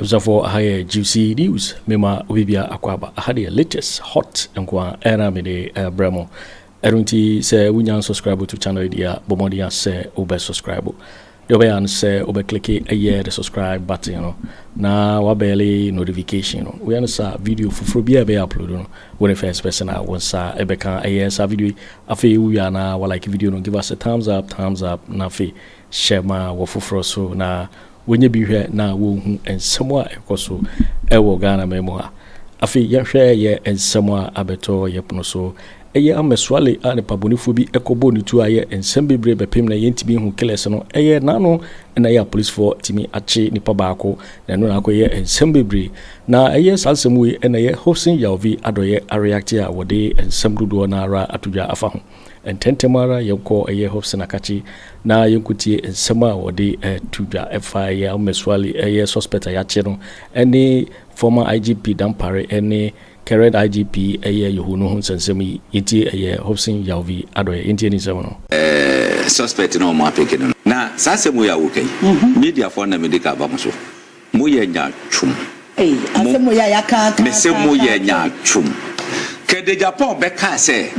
Abusafo higher juicy news. Mema Wibia Akwaba. I had the latest hot and era me de Bremo. Erunti say we subscribe to channel idea. Bomodia say obe subscribe. The way say obe click the subscribe button. You know. Na wabeli notification. You know. We answer video for be upload. You know. When the first person I want sa ebeka sa video. Afi we are na like video. No give us a thumbs up. Na fi share ma wafufro so na. When you be here now, and somewhere also, ewo Ghana memoir. Afi ya share ye and somewhere abeto yepono so. Eye Ahmed Suale ane pabonifu bi ekobo ni tu aye ensembe brebe pem na yentibi hu kelese no eye nano na ya police for timi ache nipa baako na no na akoye ensembe bre na eye salsemu yi na ye Hopeson Adorye react ya wode ensem dodo na ara atudwa afa ho ententemara yeko eye Hopeson akachi na yenkutie ensema wode tudwa efa ye Ahmed Suale eye suspect ya che no ene former IGP Dompreh ene current IGP Yohuno Hunsensemi Inti Hopeson Adorye Inti ni semono suspect no mo apeke na sasemu ya wokai media for na medical bamuso mo ye nya twum asemu ya yaka me se mo ye nya twum Kennedy Agyapong be ka say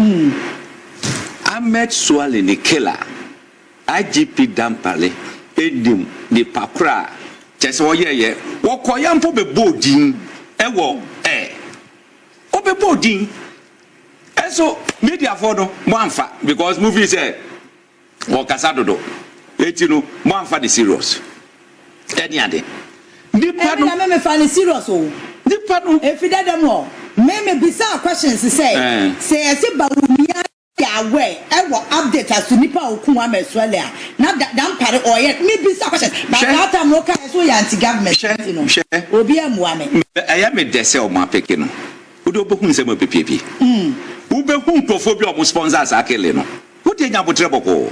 Ahmed Suale ni killer IGP Dompreh edim ni pakra chese wo ye wo koyampo be bodin ewo Obebodin. And so media for no manfa because movie say Wakasadodo. Etino manfa the serious. Any ade. Nipa no me fa the serious o. Nipa no if you dem all. Me bizarre questions say Bawumia aware ewo update as to nipa okun Ahmed Suale na dan pare oye me bizarre questions. But that time no can so anti government you know. Obi amuame. I me dese o ma peke no. Udo bohun se mo pepepe ube hun krofo bi o mo sponsors akele no wo de nya botre boko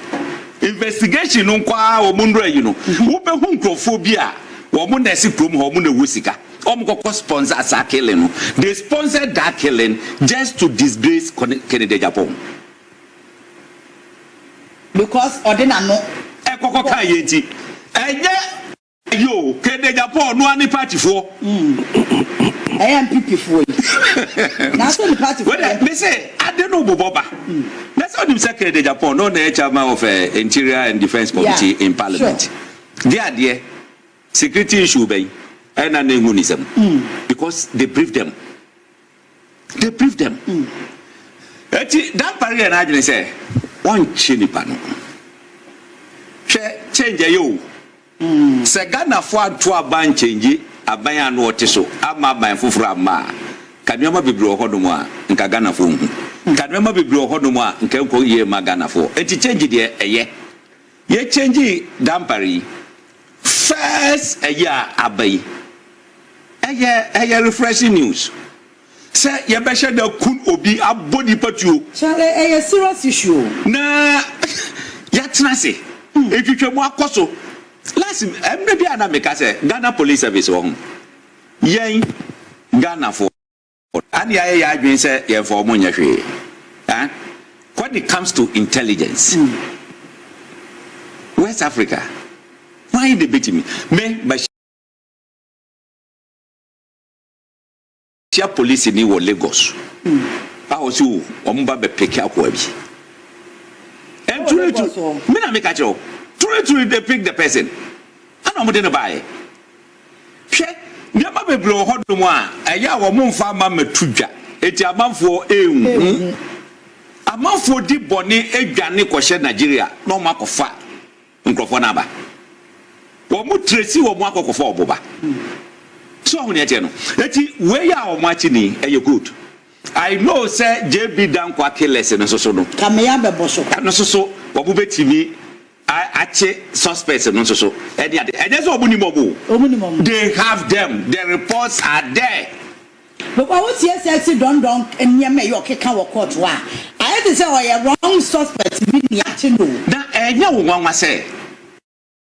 investigation no kwa o mo ndra yi no ube hun krofo bi a wo mo na si krom ho mo na wusika o mo kokko sponsors akele no they sponsored that killing just to disgrace Kennedy Agyapong because ordina no e kokko kan ye nti enye yo Kennedy Agyapong no ani party for I am people for you. That's what the party for. Well, they say, I don't know Boba. That's what the Secretary Agyapong, no the chairman of Interior and Defense Committee in Parliament. Sure. They are there. Security issue by and antagonism. Because they briefed them. They briefed them. That barrier and say, one chini pano. Change you. Segana for to a ban change. Abaya no otiso ama ban fufura ma kanwema bibiro hodomo a nka Ghana fo hu kanwema bibiro hodomo a nka nko ye ma Ghana fo enti change de eye ye change Dompreh first eye abai eye refreshing news say ye be share da kun obi abodi patuo chale eye serious issue na ya tenase etwetwemu akoso last maybe ana make say Ghana Police Service wo yen Ghana for and ya adwen say ye for mo nya hwe when it comes to intelligence West Africa why they beat me by police ni wo Lagos ba wo su o mo ba be pick akwa bi and to me na make a Tróuble they pick the person. I don't know buy. She never be blow hot no more. A ya wo mumfa ma metudwa. Eti amanfo ehu. Amanfo di boni edwane kwhye Nigeria no makofa. Nkrofo na ba. Wo mu tresi wo mu akokofa oboba. So ho ne ete no. Eti we ya wo machi ni eye good. I know say JB Danquah killers no so no. Kameya bebo so. No so wo bu betimi Ache suspects and so and there's no they have them, the reports are there. But I was yes, don't and near me your kick our court. I had to say, I wrong suspect. That no one was say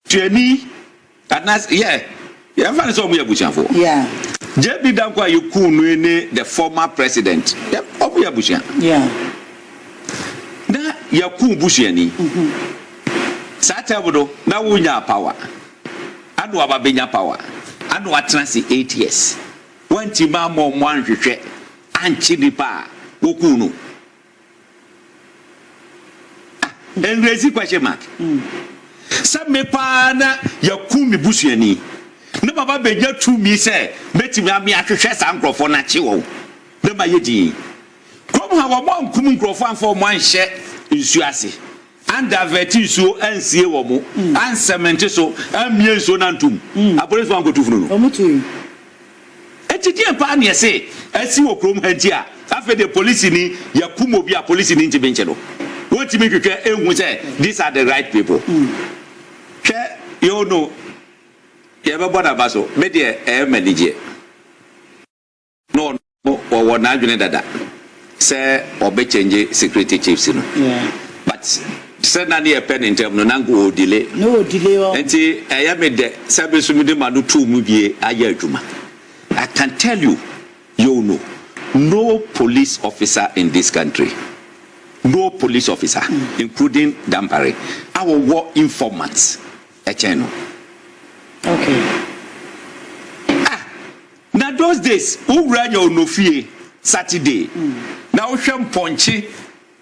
to me, and that's yeah, find some we are pushing for. Yeah, JB Danquah, you could the former president. Yeah, that you could bush Satabudo, now we have power. Anno ababenya power. Anno atnasi 8 years. When Timamo Mwanjwe Anchinipa Wokuno. And raise the question mark. Some me pana Yakumi Busiani. No Baba Beja to me say, Metimami Akashas Uncle for Nacho. The Mayedi. Come have a mom coming crofan for one share in Suasi. And diverti so and see a woman, and cementiso, and Mienso Nantum. I put one go to Funu. Etidia Pania say, I see what Chrome Hentia. After the police in Yakumo be a police in intervention. What you make you care, these are the right people. You know, you ever bought a basso, maybe a manager. No, or what now you need that. Say, or be change security chiefs. But send a pen in terms of no delay. No delay. And see, I am a de service with the Manu 2 movie a year Juma. I can tell you, you know, no police officer in this country, no police officer, including Dompreh, our war informants, a channel. Okay. Now those days, who ran your no fear Saturday? Now sham punchy.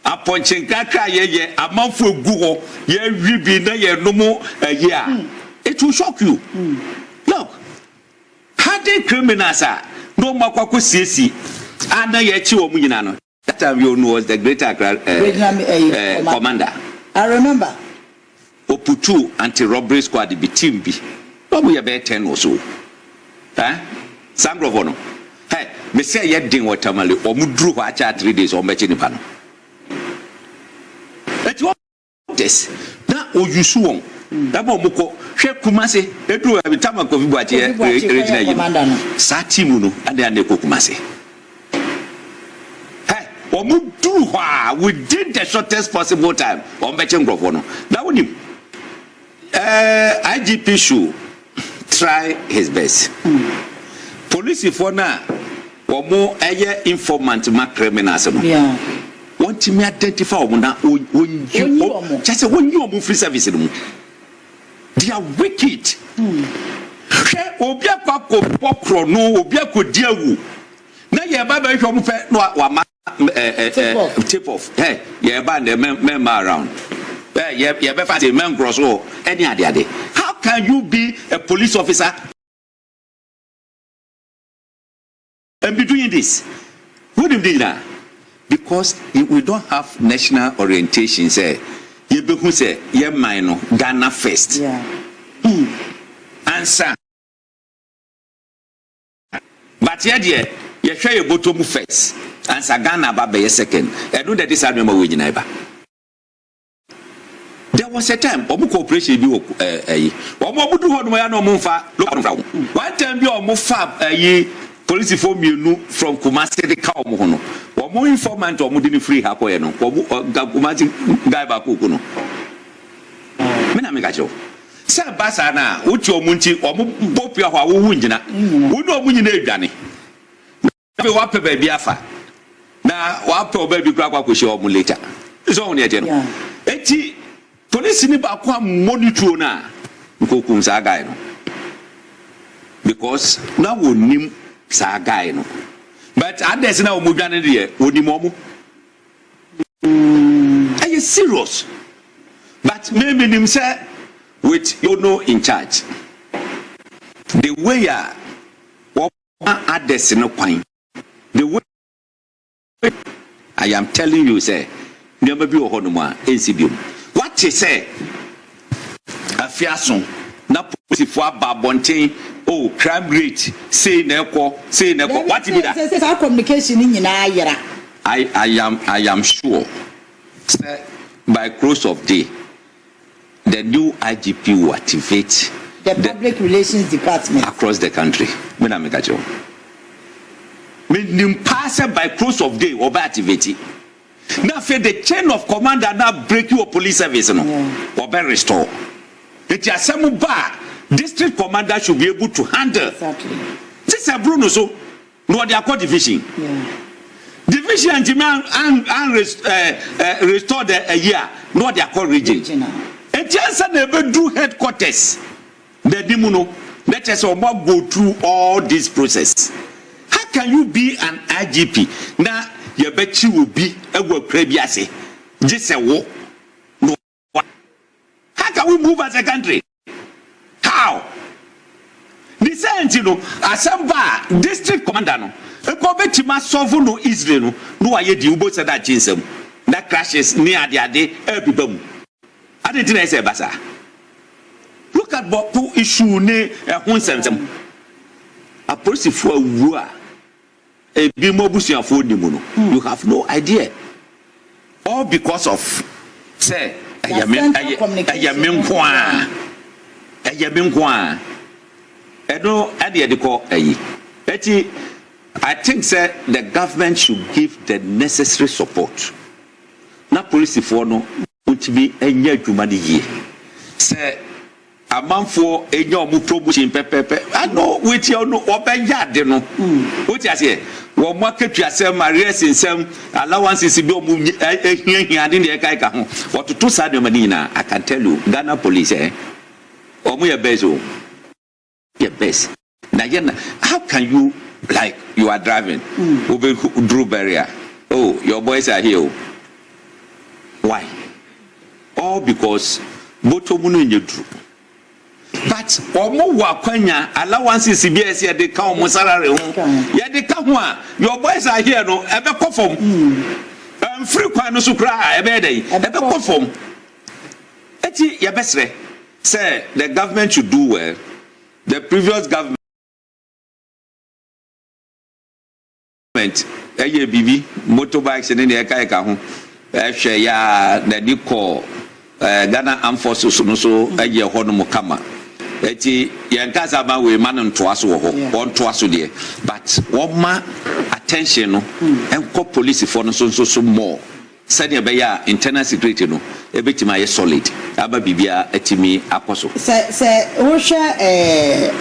A punching kaka ye a month for Google, ye be there no more a year. It will shock you. Look, had they criminals no more Kwaku Sisi, and ye chiwo Munano. That time you know was the greater commander. I remember. Oputu anti-robbery squad be team B. What we about 10 or so. Sangrovono. Hey, me say ye ding watermali or mudru wacha 3 days or mechinipano. This now Ojusuon. That Bomuko, Shep Kumase, Edu, every time I go to Boakye Agyarko, Satimuno, and then they Kumase. Hey, Omuduha, we did the shortest possible time on Bechengrovono. That would you. IGP should try his best. Police for now, or more informant, mark criminals. Yeah. Want to me identify when you just when you move free service. They are wicked. Obia Kwaku Torkornoo, Obia Kodiawu. Now you baba if you fe no tip off. Hey, you ban the member around. You be fast men cross or any other. How can you be a police officer and be doing this? Who do you do that? Because we don't have national orientation, say, you be who say, ye minor, Ghana first. Yeah. Answer. But yet, you share your bottom first. Answer Ghana Baba second. I know that this Aremeyaw with neighbor. There was a time, Omu cooperation be Omu do what no Mufa, one time you are Mufa, police form you from Kumasi the cow Mohono. More informant or Mudini free Hapoeno, or Gabumati Gaibakuno. Menamigacho. Sir Basana, Ucho Munchi, or Bopia, who Wunjina, who know Munine Danny. Wape baby Afa. Now, Wapo baby Kwaku or Mulita. It's only a general. Eti, police in Bakwa Monituna, Kukum Sagaino. Because now we name Sagaino. But others now Mugana dear, would you momo? Are you serious? But maybe himself with Yohuno in charge. The way others no point. The way I am telling you, say, never be Yohuno NCB. What you say? A fiason, na police for Babontin. Oh, crime rate. Say neko. What is that? Our communication in I am sure. By close of day, the new IGP will activate the public relations department across the country. By close of day, will be activated. Now, for the chain of command and now break your police service, will be restored. It is some bar. District commander should be able to handle. Exactly. This is Bruno, so no, they are called division. Yeah. Division and restored a year. No, they are called region. And just never do headquarters. The Dimuno, the Let us all go through all this process. How can you be an IGP? Now, your bet you will be a work previous. Just a war. No. How can we move as a country? How? The science, you know, Asamba district commander, no. A Kobetima solve no Israel, no, I did both at that jinsem. That crashes near the day, every bomb. I didn't say Bassa. Look at what issue ne a Hunsentum. A person for a war. A Bimobusia for the mono. You have no idea. All because of, say, a Yamenquan. I know, I think, sir, the government should give the necessary support. Now, police for no, to be a year to money. Sir, a month for a young promotion pepe. I know which you know, open yard, you know. What I say, well, market yourself, Arrést in some allowances, if you're in the Kaika, or to 2 Sadio Manina, I can tell you, Ghana police, or we are bezo. Your best. Now, how can you, like, you are driving over Tróuble? Oh, your boys are here. Why? All because Botomunu in your troop. But Omo Wakwanya allowances CBS here they come Musarare. Yeah, they come one. Your boys are here, no, ever conform. Free Kwano Supra, a day, ever conform. Eti, your best say the government should do well. The previous government, BB, motorbikes and in the Kaika, ya the Nico, Ghana Armed Forces, so a Yohuno Kama. Eti Yankazaba we man on Twasu on Twasu there. But one more attention and call police for so more. Sanya beya internal security no ebetima ye solid aba bibia etimi akoso se wo hwe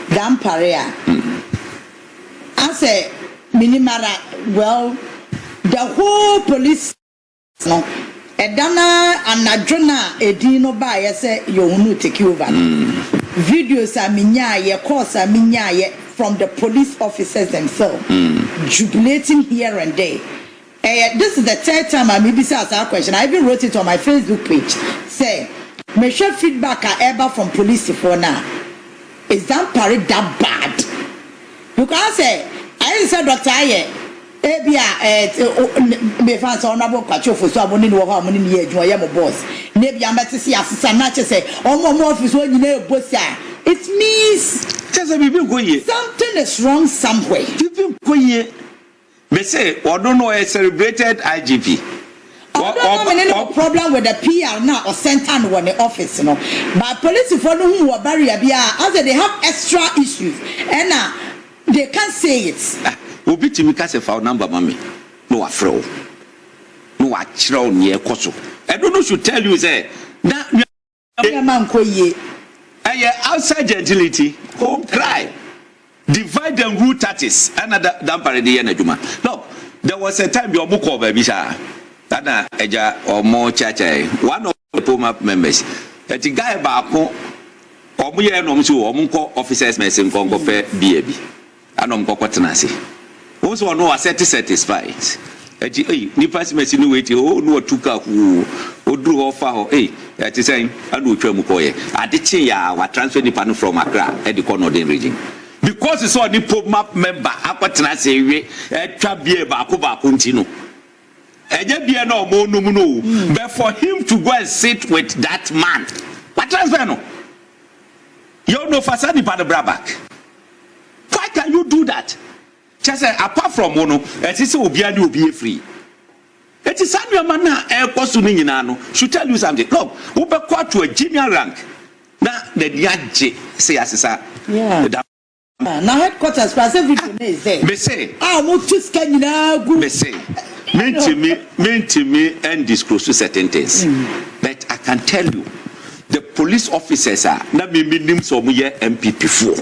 Danquah ase minimara well the whole police no edana anadwona edino ba ye se Yohuno take over videos aminya ye course aminya ye from the police officers themselves jubilating here and there. This is the third time I maybe asked that question. I even wrote it on my Facebook page. Say, me share feedback ever from police for now. Is Danquah that bad? Because I said Dr. Aye, me fans honorable Kwaku for so aboni no ho amoni ne adwuma ye mo boss. Ne bia mbete si asesa na che say omo office when you know boss. It means something is wrong somewhere. They say, I don't know a celebrated IGP. I don't have any problem with the PR now or center one the office, you know. But police follow who are barrier, as they have extra issues, and they can't say it. Obi to me cast a file number, mommy. No, a fro. No, a chrow near Koso. I don't know, should tell you, say, that man, outside gentility, home cry. Divide and rule tactics. Another Danquah the Yanajuma. Look, there was a time your Muko baby, Anna Eja or more Chacha, one of the POMAP members. That the guy Bako or Muya Nomsu or Munko officers messing Congo BAB. Anom Cocotanasi. Also, no, I satisfied. Nipas messing with you, no, Tuka who drew off our that is saying, I do Tremukoye. I did say, I transfer the panel from Accra at the Corner region. Because it's all the POMAP member, Aquatana say, Trabie Bakuba continue. Ejabia no more no, but for him to go and sit with that man, what transfer no? You know, Fasani Padabrabak. Why can you do that? Just apart from Mono, as is Obiani will be free. It is Samuel Mana, Air Cosuninano, should tell you something. Look, Uber to a junior rank. Now, the Yaji say, yeah. Now headquarters, but everything is there. Me say, just can you me say, mean to me, and disclose to certain things. But I can tell you, the police officers are na me minim so mo ye MPP for.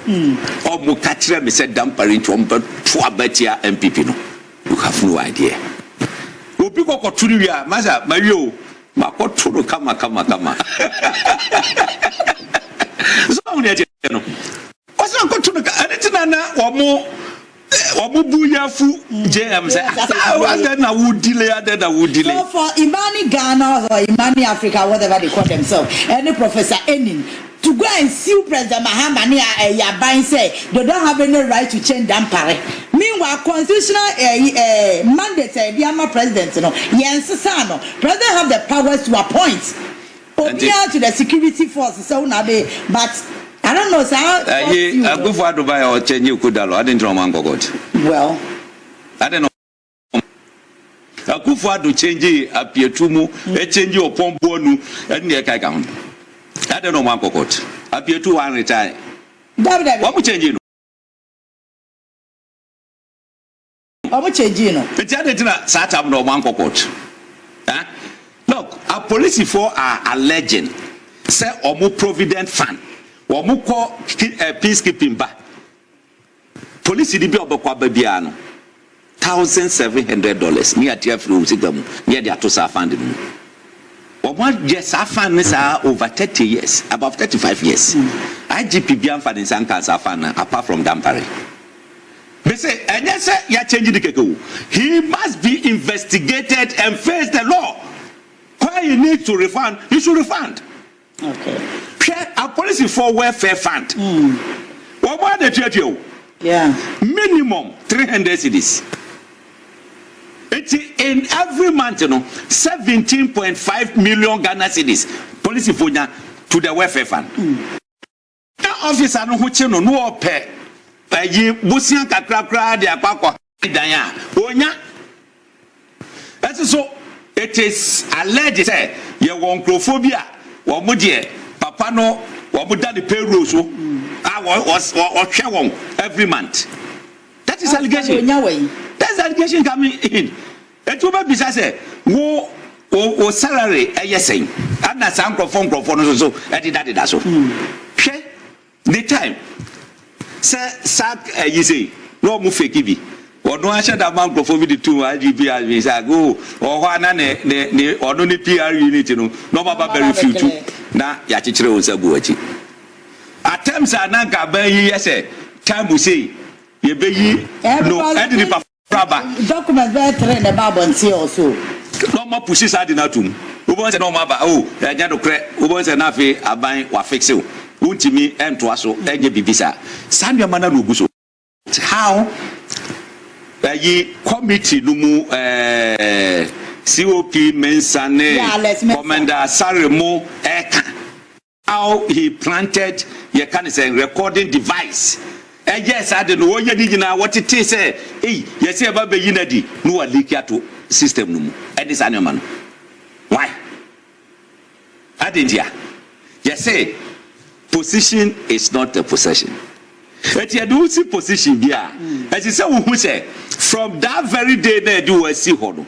Or mo catch me said Danquah into betia MPP no. You have no idea. Obi ko turu wi maza mario makoturu kama. So on no. What's Omubuyafu JM say I would delay. So for Imani Ghana or Imani Africa, whatever they call themselves, any Professor Enin to go and sue President Mahama near Yabain say they don't have any right to change Dompreh. Meanwhile, constitutional mandate the president, Sano, president have the powers to appoint to the security forces. So now but I don't know, sir. Akufo Addo buy or change you could allow. I didn't know man got. Well, I don't know. Akufo Addo change appear to mu, a change your pomponu, and near Kagan. I don't know man got. Appear to one retire. What would change you? What would change you? It's a Satam no man got. Look, our police for are alleging, say, or more provident fund. Wamuko peacekeeping ba police di bi obekwa ba bia no $1,700 near TF Usigamu near the Ato fund mu omo yes afan is over 30 years above 35 years IGP bi amfa den sanka afan apart from Dompreh they say and yes ya change the keke he must be investigated and face the law why he needs to refund he should refund. Okay. A policy for welfare fund. What about the treaty? Yeah. Minimum 300 cedis. It's in every month, 17.5 million Ghana cedis. Policy for to the welfare fund. Now, officer no cheno no pay. Ye busian kakra de Kwaku Annan. Onya. That's so. It is alleged say ye wonchophobia. Wamudie papa no wamuda the payroll so was every month. That is allegation. That's allegation coming in. It will be say wo salary saying and na some from so that so the time sack you say no mu fake bi or no answer that man for the two IGP as go or one ne or no PR unit no baba very few too na ya chichire onsabu achi attempts are na gaba yi say time we say ye be yi no and the papa document very train the bible until also no more pushes are na tum obo say no ma ba oh ya do kre obo say na fe aban wa fix o untimi ento aso enye bibisa sanua mana no guso how committee numu COP Mensane Commander Asare mo how he planted ye can say recording device yes I don't know ye digina what it is say yes e ba be yinadi no wa leak ato system numu e dis animal why adindia yes say position is not a possession. But you do see position here. As you say, who say from that very day they do a see hono.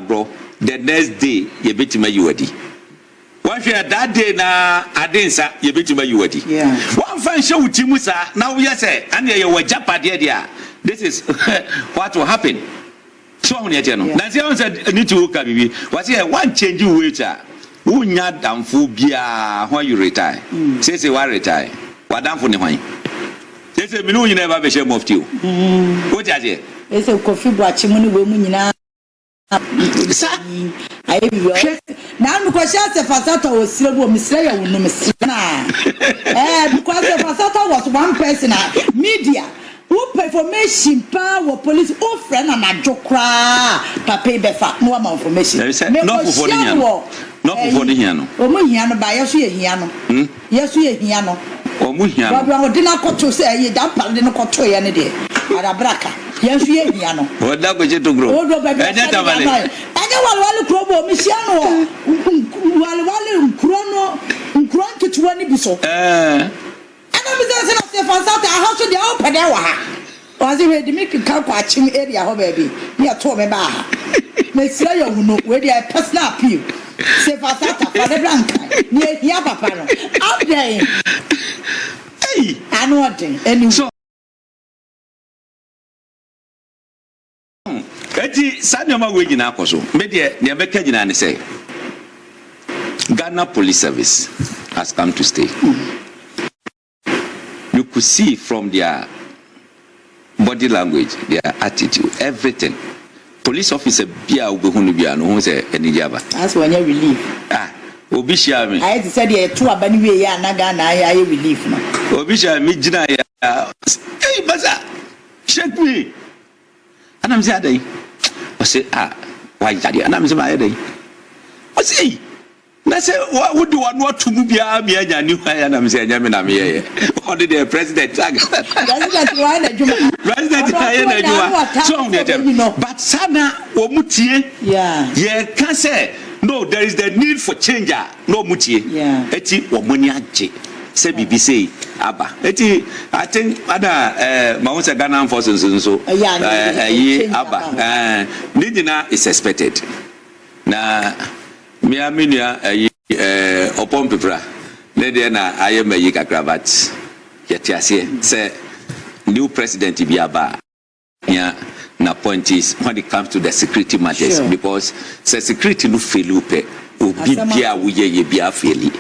Bro, the next day you bet me you ready. One year that day na adensa you bet me you ready. Yeah. One fan show Timusa now we say and you were japa there. This is what will happen. So on your channel. Now see said need to look at me. Was here one change you waiter. Who nya damfo bia when you retire. Say why retire. What damfo ni when? They say, "Me no, you never be ashamed of you." What is it? They say, "Kofi Boachimuni we munina." I be now because the Fasata was still Mr. Yohuno because the Fasata was one person media who information power police who friend and a jokra papa befa no more information. Not for the hiano. Omuhiano by Yesu Hiano. Omuhiano. Dina koto say ye dampa dina koto ye ne de. Arabraka. Yesu Hiano. What that go to grow? Anya walwale krobo misiano. Walwale nkrono to 20 biso. Ana mi say na Fasata house dey open there wa ha. Was it ready make kan kwa chim area ho baby. Me to me ba ha. Me sira Yohuno we dey personal appeal. Say Fasata for the blank. Me here papa no. Up there. Hey, I know what thing. Anyway. So Eti sanema we gina akoso. Me de ne beka gina ne say Ghana Police Service has come to stay. You could see from their body language, their attitude, everything. Police officer bia Yohuno bia no say enijaba. That's when you relief. Obi share me. I said you two abani we ya na Ghana I relief no. Obi share me gina ya. Hey baza. Shake me. And I'm say dey. I say why daddy? And I'm say my dey. I say na say what do one what to mu bia me anya ni hwan ya na me say anya me na me ye. What did the president tag? President why na juma. President aye na juma. So but sana omutie. Yeah. Ye can say no, there is the need for change. No mutie. Yeah. Eti omoni aje. Say BBC aba. Eti I think other Mahama Ghana forces so. Aba. Nidina is expected. Na me aminia opon pepra. Ne dey na Aremeyaw kakra yetiase say new president bi aba. Yeah. Na point is when it comes to the security matters, because the security no fail upe obi bia wo ye bia fail.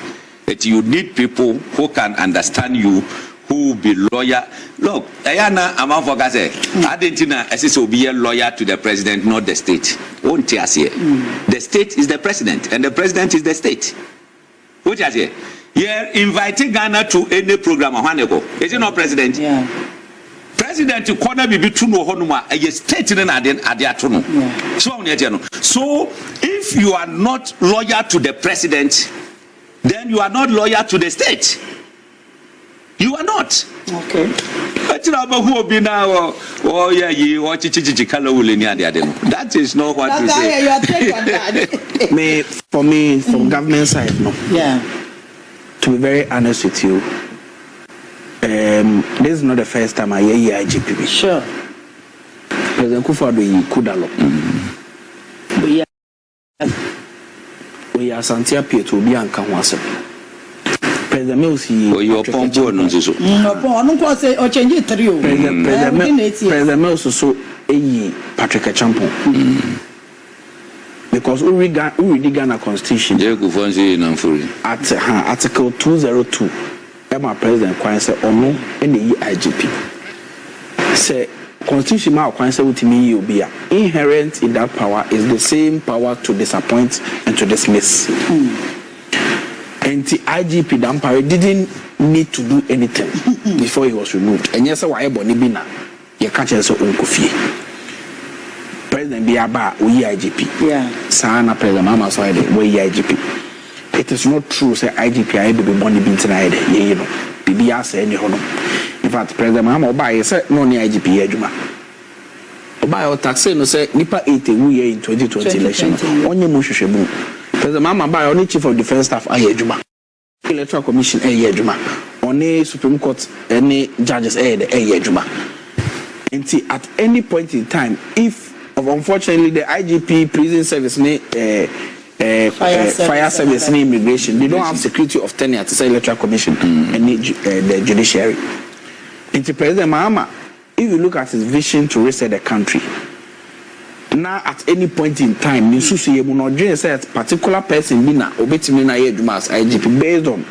That you need people who can understand you, who will be loyal. Look, Ayana Amafoka say, Argentina is be a lawyer to the president, not the state. Won't you say? The state is the president, and the president is the state. What you say? You're inviting Ghana to any program. Is it not president? Yeah. President corner be true no honuma a state in adiatono. So if you are not loyal to the president, then you are not loyal to the state. You are not. Okay. That is not what you say. For me, from government side, no. Yeah. To be very honest with you, this is not the first time I hear IGP. Sure. President Akufo Addo could allow. We are Asante Bediatuo be anka ho asem. President Mills you upon board no so. No ko say o change trio. President Mills so Patrick Agyapong. Because we read Ghana Constitution. At Article 202. My president Kwan say Ono any IGP. Say Constitution ma Kwan say with me you be inherent in that power is the same power to disappoint and to dismiss. And the IGP Dompreh didn't need to do anything before he was removed. And yes, why boni bina you catch us on Kofi. President Biaba we IGP. Yeah. Sana President Mahamadu Suale we IGP. It is not true say IGP I be money bin tonight you know bibia say any hono. In fact President Mahama Oba say no ni IGP adwuma. Oba o tax no say nipa 80 we in 2020 election onye mo hwehwemu. President Mahama Ba only chief of defense staff aye adwuma. Electoral commission aye adwuma. Only Supreme Court any judges aye adwuma. Until at any point in time if unfortunately the IGP prison service fire service and immigration, they don't have security of tenure to say electoral commission and the judiciary. Into President Mahama, if you look at his vision to reset the country, now at any point in time, you should see a particular person bina obetimina yedumas IGP based on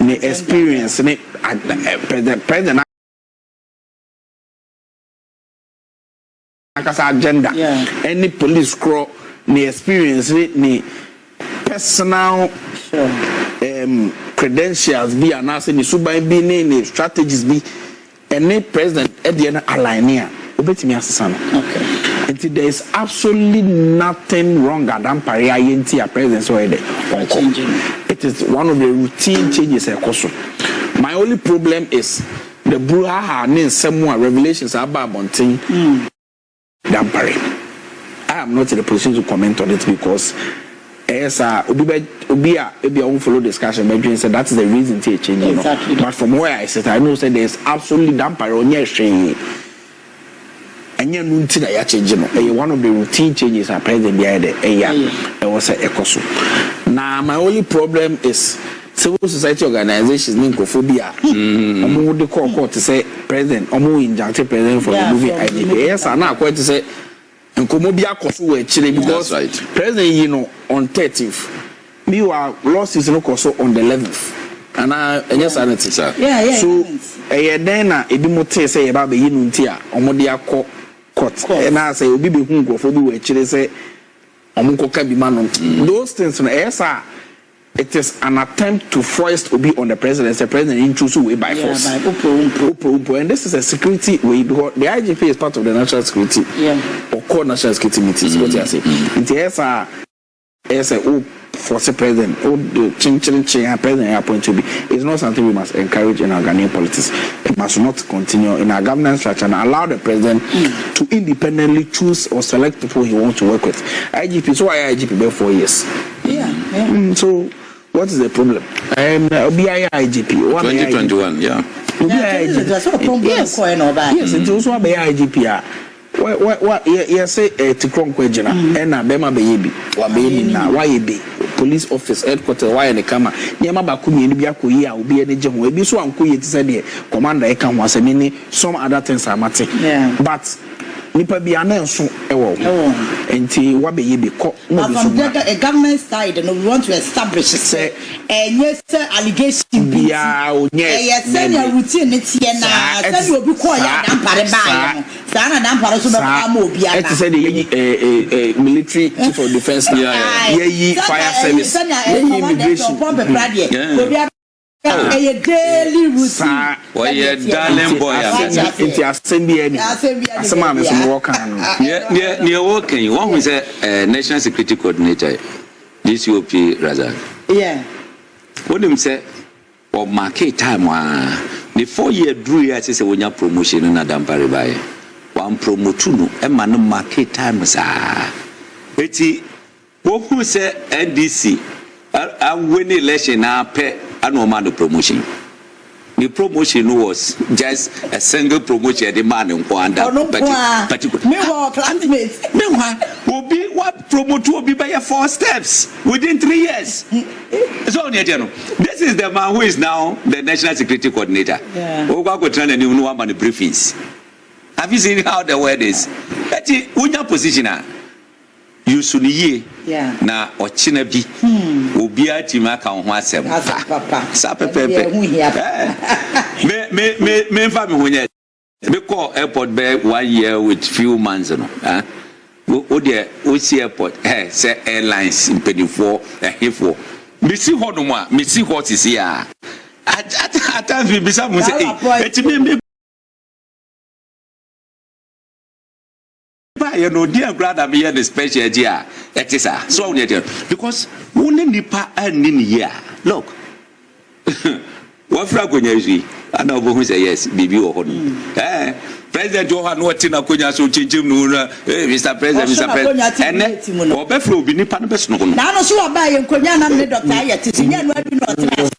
ne experience president agenda any police crow ni experience ni personal credentials be announced ni suban bi ni strategies bi any president at the end align obetimi asesa no. Okay. And there is absolutely nothing wrong at Dompreh INT president so there. It is one of the routine changes ekoso. My only problem is the brouhaha ni someone revelations about Bonting Dompreh. I am not in a position to comment on it because as Obi won't follow discussion but said that's the reason to change. Exactly. But from where I sit I know that there is absolutely Dompreh on your string. And you know that change one of the routine changes are present there it was a ecoso. Now my only problem is civil society organizations need phobia. Would the court to say president injunctive president for the movie IGP. Yes, I'm not quite to say and Komobia Kosu actually because president on 30th. Meanwhile, loss is no cost on the 11th. and yes, sanity, sir. Yeah. So, then ebi mote say about the yinuntia, omodia court, and I say, Obi Hungo for the chile say, Omunko Kabimano. Those things, yes, sir. It is an attempt to foist Obi on the president. The president introduced way by force. And this is a security way because the IGP is part of the national security. Or core national security meetings. What you say? It is a force president. The president appointed to be. It's not something we must encourage in our Ghanaian politics. It must not continue in our governance structure and allow the president to independently choose or select people he wants to work with. IGP. So why IGP been 4 years? So. What is the problem? IGP. 2021, yeah. Yes, it was one IGP. What yes, say to Kronkwejana and Bema baby, why be police office headquarters, why in the camera, Yamaba Kumi, Biaku, will be any gem, will be so uncool, said Commander Ekan was a mini, some other things are matter. But nipa bi ananso ewo enti wa be ye be ko no be so from the government side and we want to establish say yes allegation bia onye yes say routine ne tie na say obi ko ya dampare ba no say na dampare so be am obi aba it say the military chief of defense ye fire service ye immigration obi a daily routine. Why you darling boy? It's a semi any. Some man is working. Near working. One who is a national security coordinator, DCOP rather. Yeah. What him say? Or market time the 4 year drew years is when you promotion in Adam Paribai. One promotuno, a man market time sir. Eti, what who say NDC? I win election now pay. Anno promotion. The promotion was just a single promotion. The man in Kwanda. Meanwhile, classmates. Meanwhile, will be what promote will be by 4 steps within 3 years. So, this is the man who is now the national security coordinator. The briefings. Have you seen how the word is? That is your position. You should na ochina bi obi atima ka ho asem sa pepepe me fa me honye me call airport be 1 year with few months no o de o si airport say airlines impedifo ehifo me si ho no a me si ho tisi a ata fi bisa mo say etimi you know, dear brother, me the special dear. That is so because only nipa and in here. Look, what fragonya I know who say yes, Bibi or President Yohuno Tina Kunya so Chim Nura, Mr. President, Mr. President, and or Befro Binipan Besno. Now, so I buy and Konya and Doctor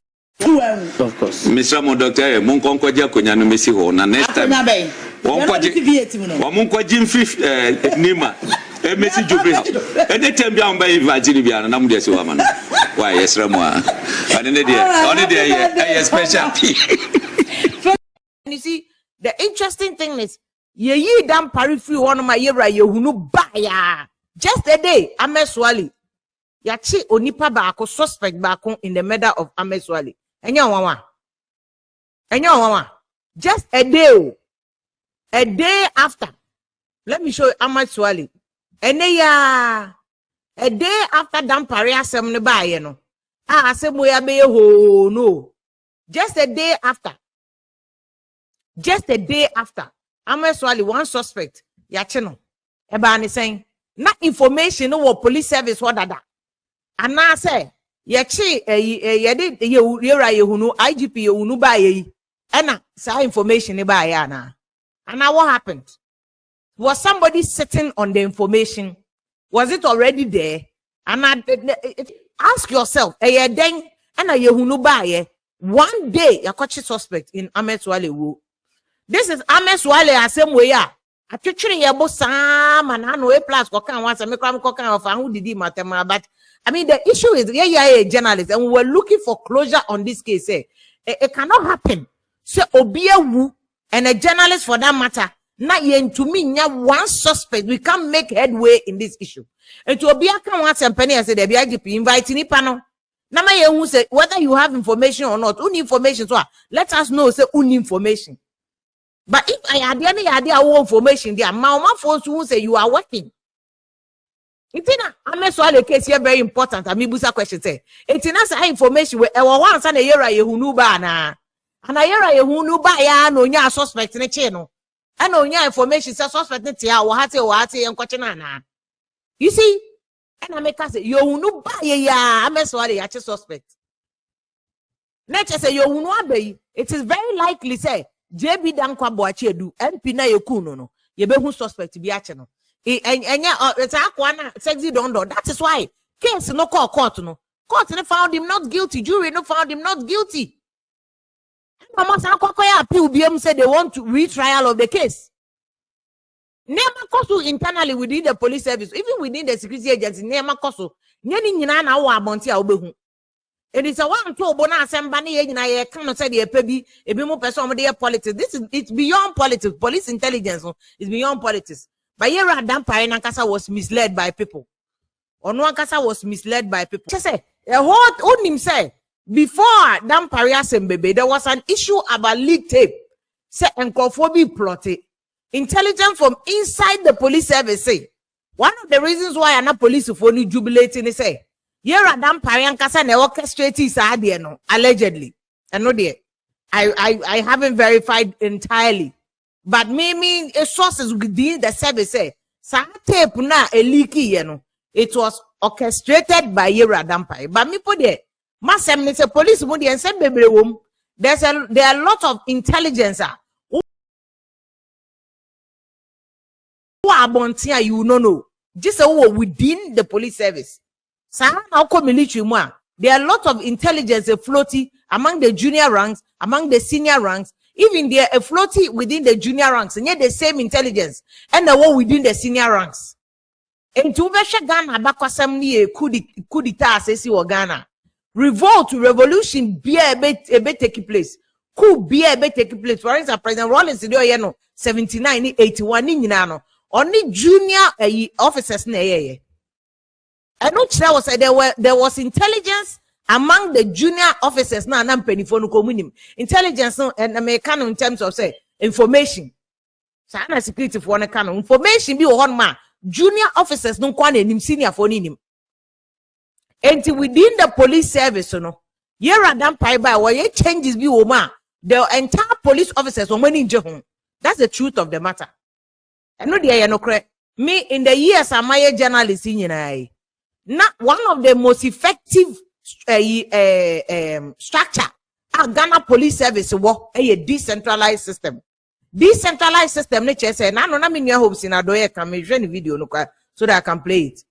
of course. Mr. Doctor, Monkonko Jaconya no Messi Ho, and next time. Wamunko Jim Fifth Nima, a message you bring. And they tell me I'm by Virginia and I'm just a woman. Why, yes, Ramwa. And then they special. You see, the interesting thing is, ye damn parry free one of my year, Yohuno baya. Just a day, Ahmed Suale. Yachi onipa bako suspect bako in the murder of Ahmed Suale. And your mama. Just a day. A day after, let me show you Ahmed Suale. And a day after Damparia Semne Bayeno. Semuya be ho no. Just a day after. Ahmed Suale, one suspect, Yacheno. Ebani saying, not information or police service what that. And now say, Yachi, yedid Yohuno, IGP Yohuno baye. And sa information bayana. And now what happened? Was somebody sitting on the information? Was it already there? And ask yourself, then and a Yohuno baye. One day, you catch a suspect in Ahmed Suale. This is Ahmed Suale, same way. I teaching you about Sam and Anno plus Kokan once a Mekram Kokan of who did he matter. But I mean, the issue is, a journalist, and we were looking for closure on this case. It cannot happen. So, Obia Wu. And a journalist for that matter, not yet to me, one suspect, we can't make headway in this issue. And to Obia can want some penny, I said, the IGP inviting Ipano. Nama ye who say whether you have information or not, only information so let us know say only information. But if I had any idea what information there, my phone who say you are working. Itina Ahmed Suale case here very important. I mean busa question say. Itina say information we once and a year Yohuno ba na. And a year Yohuno ba ya no nya suspect ne che no. And no nya information say suspect ne tia wo hate en kwache na. You see, and I make us say Yohuno ba ya Ahmed Suale ya suspect. Nature say Yohuno abe. It is very likely say JB Danquah Boakye Agyarko MP na Yohuno no. Ye be who suspect bi ache no. It's Kwaku Annan sexy don't do. That is why case no call court no. Court found him not guilty. Jury no found him not guilty. Mama Sakoya appeal BM said they want to retrial of the case. Never cost internally within the police service, even within the security agency, never cost. Nyani nyina na wa abonti a obehu. It is a one to bona asembani ye nyina ye kan say the epebi ebi mo person mo dey politics. This is it's beyond politics. Police intelligence is beyond politics. But here Danquah Nankasa was misled by people. Or no Nankasa was misled by people. Just say a whole him say before Danquah Sembebe, there was an issue about leak tape. Say encophobia plotted. Intelligence from inside the police service say one of the reasons why I'm not police for only jubilating is say here Danquah Nankasa ne orchestrate is no allegedly. And no dear. I haven't verified entirely. But maybe a sources within the service say, tape na a leaky, it was orchestrated by Danquah. But me put there, Masem is a police body and send baby room. There are a lot of intelligence who are bontia, you know, just within the police service. Military one. There are a lot of intelligence floating among the junior ranks, among the senior ranks. Even they are floating within the junior ranks, and yet the same intelligence, and the one within the senior ranks. And to Ghana, Bakwasam ni kudita sesi wa Ghana. Revolt, revolution, be a bit taking place. Coup be a bit taking place. For instance, President Rollins in the 79, 81, ni only junior officers ne. And there was intelligence among the junior officers na penifonu communim intelligence and American in terms of say information. Sana security for one kind information be one man junior officers no kwan enim senior for nim. And within the police service no here Danquah by where changes be woman the entire police officers on many home. That's the truth of the matter. And no there no correct me in the years am I a journalist in not one of the most effective structure Ghana police service work a decentralized system. Decentralized system nature say na no na me nua Hopeson Adorye can me join video no so that I can play it.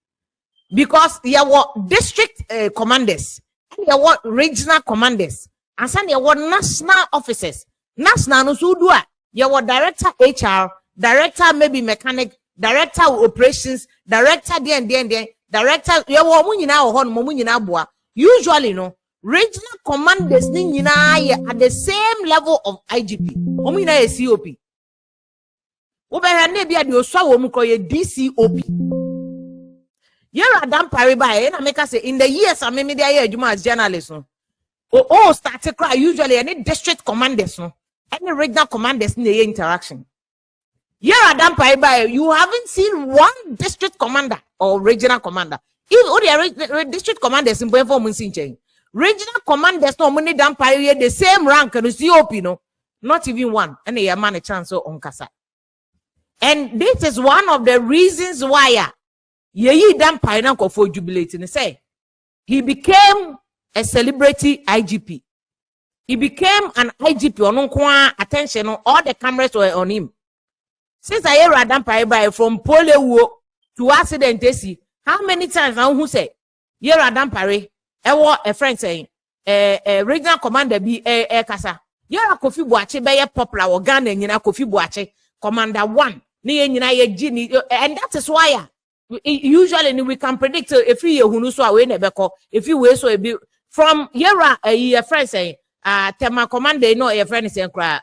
Because there were district commanders, and there were regional commanders, and some there were national officers. National no so do there were director HR, director maybe mechanic, director operations, director director there were munyina ho no munyina boa. Usually, no, regional commanders at the same level of IGP. Omina is COP. Oberhanebia de Oswa Womukoye DCOP. Yera Danquah by and make us say in the years I made the Juma as journalists. Oh, start to cry usually any district commanders, any regional commanders in the interaction. Yera Danquah by you haven't seen one district commander or regional commander. If all the district commanders in performance in regional commanders no money Danquah the same rank and COP no, not even one, and they man a chance on Kasa. And this is one of the reasons why ye Danquah Nanko for jubilating. Say he became a celebrity IGP. He became an IGP on attention on all the cameras were on him. Since I hear Danquah by from polio to accident how many times now who say Yera Danquah a friend saying regional commander be kasa Yera Kofi Boakye be popular or Ghana nyina Kofi Boakye commander 1 ni nyina ye gini, and that is why usually we can predict if you Yohuno so away nebeko if you way so a bit from Yera a friend saying tema commander no a friend saying cry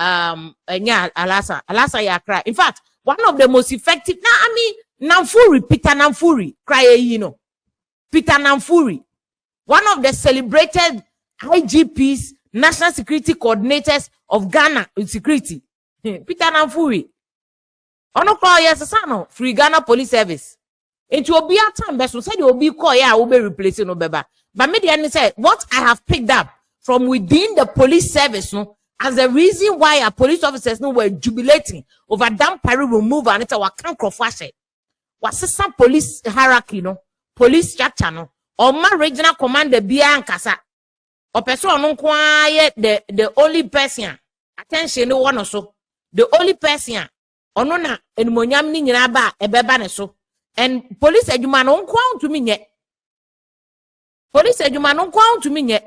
nya alasa ya cry. In fact, one of the most effective Peter Namfuri cry Peter Namfuri one of the celebrated IGPs, National Security Coordinators of Ghana Security, Peter Namfuri. Ono call yes sano free Ghana Police Service. Into obi time best said you will be call ya will be replacing no beba. But media said what I have picked up from within the police service no as the reason why our police officers no were jubilating over Danquah removal and it's our can't was some police hierarchy no police structure no or my regional commander bia nkasa or person no quiet the only person attention no one or so the only person ono na enmonyam ni nyina ba ebeba ne so and police adwuma no nkwa ntumi nye police adwuma no nkwa ntumi nye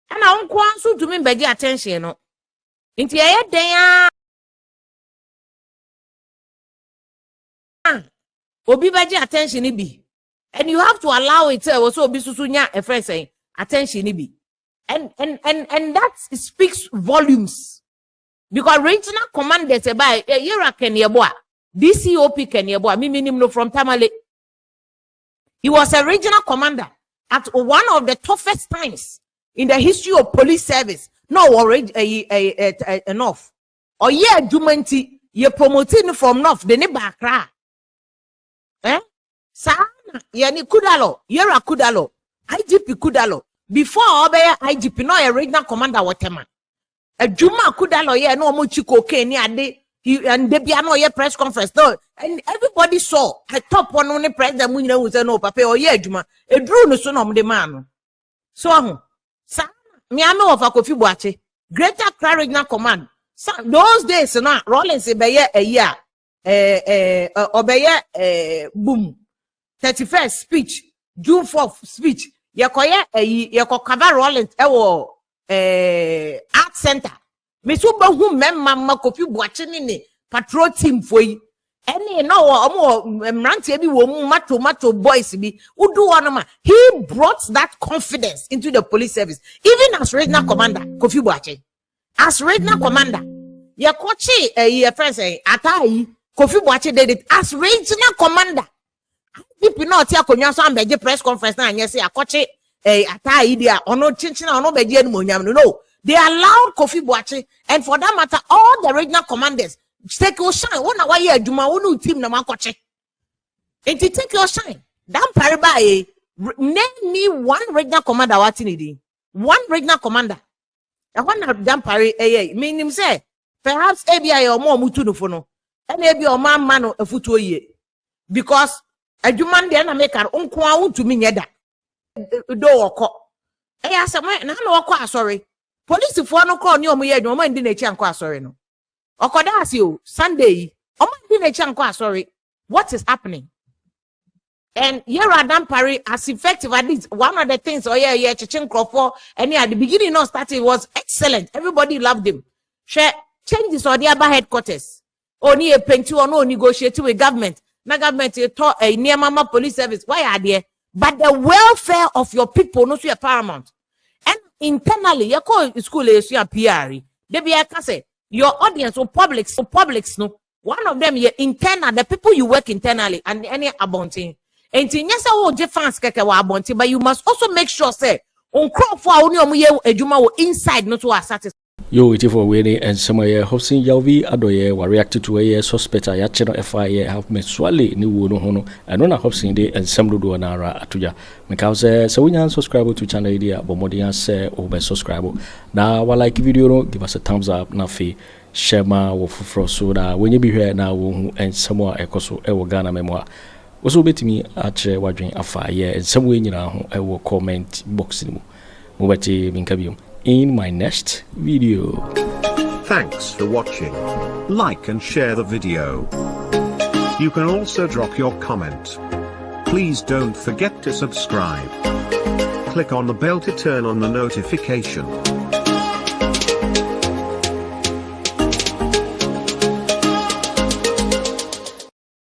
ana nkwa nso ntumi mbegi attention no nti ye den obi begi attention ni bi and you have to allow it so obi susu nya a friend saying attention ni bi and that speaks volumes. Because regional commanders by Yera Kenyeboa, DCOP Kenyeboa, minimum from Tamale. He was a regional commander at one of the toughest times in the history of police service. No, enough. Or yeah, Jumanti, you promoting from North, the Nebakra. Sana, yani Kudalo, Yera Kudalo, IGP Kudalo. Before Obey IGP, no, a regional commander, whatever. A Juma Kudalo, yeah, no more cocaine, and the piano, yeah, press conference. No, and everybody saw a top one on the president, we know, was no papa, or yeah, Juma, a drew no son of the man. So, Sam, Miano of Akofi Boakye, Greater Clarion Command. Those days, no, Rollins a year, obey, boom, 31st speech, June 4th speech, Yakoya, Yakokava Rollins, art center. Me so ba hu memma Kofi Boakye ni patrol team foi. Any no omo mrantie bi wo mu mato boys bi. Udu onoma. He brought that confidence into the police service. Even as regional commander Kofi Boakye. As regional commander, ye kochi ye friend say Atta Kofi Boakye did it as regional commander. People not here konwa so ambeje press conference na anya say akochi Atta dia ono chinchina ono beje enmonyam no. They allowed Kofi Boakye, and for that matter, all the regional commanders take your shine. One hour here, Juma, one team na makoche. And to take your shine. Damn pariba, name me one regional commander. What in it? One regional commander. I want to damn pari. Mean him say perhaps ABI or more mutu no fono, and ABI or man a foot ye because a Juman the American unkwa to me yeda do or I said, no, sorry. Police for no call you me no man didn't chanqua sorry no. Okodasio Sunday. Oh man didn't chanqua sorry. What is happening? And here Adam Parry as effective at least one of the things Chichin Crawford and at the beginning of starting was excellent. Everybody loved him. Share changes or the other headquarters. Only a penty or no negotiating with government. Na government taught a near mama police service. Why are there? But the welfare of your people no so paramount. And internally, you call school is your PR. They be say your audience or publics no. One of them, your internal, the people you work internally and any abonting. And yes, I will fans keke wa abonting, but you must also make sure say on crop for only ejuma inside not to satisfied. Yo, it for winning and some Hopeson Adorye were reacted to a suspect a channel FIA Ahmed Suale ni Yohuno and on a Hopeson day and some do anara atuja. Because so we subscribe to channel idea but more than say over subscribe. Now while like video give us a thumbs up na fee share ma wo fufro so that when you be here now and somewhere ekoso e Ghana memoir. Also bet me at wadwin afa yeah and some way nyina ho e wo comment box ni mu. Mo beti minkabium in my next video. Thanks for watching. Like and share the video. You can also drop your comment. Please don't forget to subscribe. Click on the bell to turn on the notification.